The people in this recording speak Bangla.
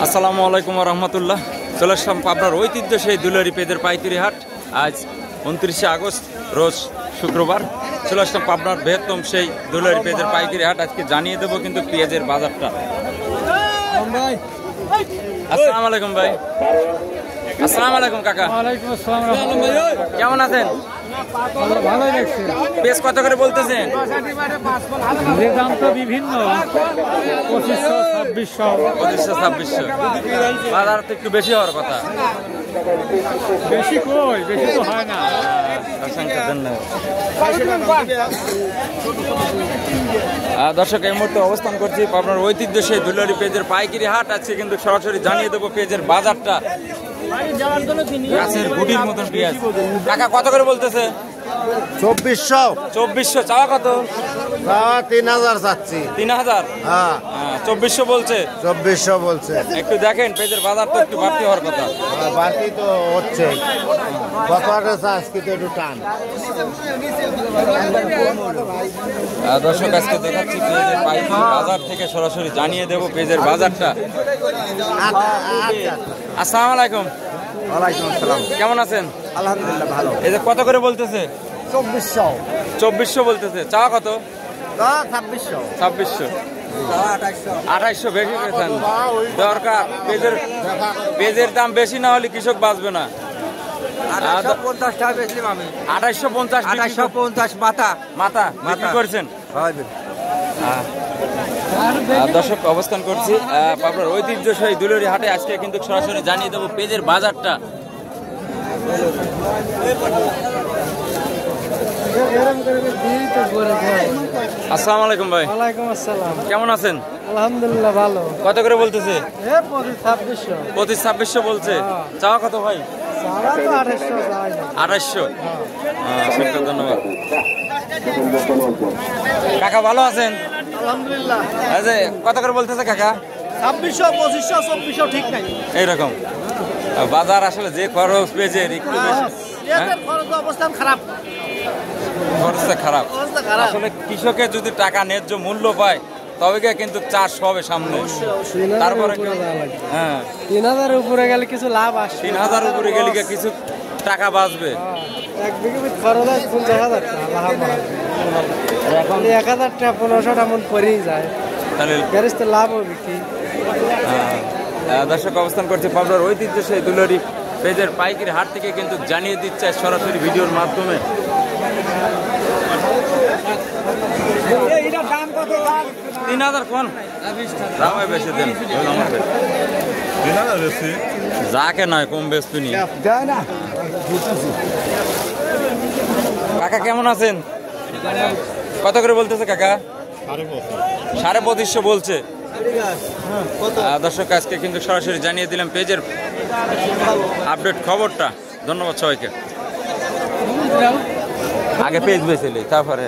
আসসালামু আলাইকুম ওয়া রাহমাতুল্লাহ। চলে আসলাম পাবনার ঐতিহ্য সেই দুলারি পেঁয়াজের পাইকারি হাট। আজ 29শে আগস্ট রোজ শুক্রবার। চলে আসলাম পাবনার বৃহত্তম সেই দুলারি পেঁয়াজের পাইকারি হাট। আজকে জানিয়ে দেবো কিন্তু পেঁয়াজের বাজারটা। আসসালামু আলাইকুম ভাই। আসসালামু আলাইকুম কাকা। ওয়ালাইকুম আসসালাম। কেমন আছেন? ভালোই লাগছে। পেঁয়াজ কত করে বলতেছেন? দাম তো বিভিন্ন, 2500, 2600, 2500, 2600। বাজার তো একটু বেশি হওয়ার কথা। বেশি কই, বেশি তো হয় না। অসংখ্য ধন্যবাদ। দর্শক, এই মুহূর্তে অবস্থান করছি আপনার ঐতিহ্য সেই দুলারি পেঁয়াজের পাইকারি হাট। আজকে কিন্তু সরাসরি জানিয়ে দেবো পেঁয়াজের বাজারটা। গাছের গুটির মতন পেঁয়াজ। কাকা কত করে বলতেছে? 2400। 2400 চাওয়া কত? 3000 চাচ্ছি। 3000? হ্যাঁ, 2400 বলছে। 2400 বলছে। একটু দেখেন, পেঁয়াজের বাজার তো একটু বাড়তি হওয়ার কথা। বাকি তো হচ্ছে কত আজকে তো একটু টান। দর্শক, আজকে দেখাচ্ছি পেঁয়াজের পাইকারি বাজার থেকে সরাসরি জানিয়ে দেবো পেঁয়াজের বাজারটা। আসসালামু আলাইকুম। ওয়ালাইকুম আসসালাম। কেমন আছেন? আলহামদুলিল্লাহ ভালো। এই যে কত করে বলতেছে? 2400। 2400 বলতেছে। চাওয়া কত? 2600। 2600, 2800 বেশি পেয়েছেন। দরকার, পেঁয়াজের দাম বেশি না হলে কৃষক বাঁচবে না। 2850 টাকা বেচলাম আমি। 2850, 2850 মাথা মাথা বিক্রি করছেন। দর্শক, অবস্থান করছি আপনার ঐতিহ্য সেই দুলারি হাটে। আজকে কিন্তু সরাসরি জানিয়ে দেবো পেঁয়াজের বাজারটা। আসসালামু আলাইকুম ভাই। ওয়ালাইকুম আসসালাম। কেমন আছেন? আলহামদুলিল্লাহ ভালো। কত করে বলতেছে? 2500। 2500 বলছে। চাওয়া কত ভাই? সারা তো 2800 যায় না। 2800। অসংখ্য ধন্যবাদ। কাকা ভালো আছেন? আলহামদুলিল্লাহ। এই যে কত করে বলতেছে কাকা? 2600, 2500, 2400 ঠিক নাই। এইরকম বাজার আসলে যে খরচ পেঁয়াজের একটু বেশি। এদের খরচ অবস্থান খারাপ। খরচটা খারাপ। অবস্থা খারাপ। আসলে কৃষকের যদি টাকা ন্যায্য মূল্য পায় তবে কিন্তু চাষ হবে সামনে। তারপরে হ্যাঁ, 3000 উপরে গেলে কিছু লাভ আসে। 3000 উপরে গেলে কিছু টাকা বাঁচবে। এক বিঘে খরচ হয় 50000 টাকা লাভ হয়। এখন 1000 টাকা 1500 টাকা মন পরেই যায়। তাহলে গ্যারেজ তো লাভ হবে কি? দর্শক, অবস্থান করছে পাবনার ঐতিহ্য সেই দুলারি পেঁয়াজের পাইকারি হাট থেকে কিন্তু জানিয়ে দিচ্ছে সরাসরি ভিডিওর মাধ্যমে। 3000 কোন রামায় বেশি দেন যাকে নয় কম বেশি। কাকা কেমন আছেন? কত করে বলতেছে কাকা? 2500 বলছে। দর্শক, আজকে কিন্তু সরাসরি জানিয়ে দিলাম পেজের আপডেট খবরটা। ধন্যবাদ সবাইকে। আগে পেজ বেছিলে, তারপরে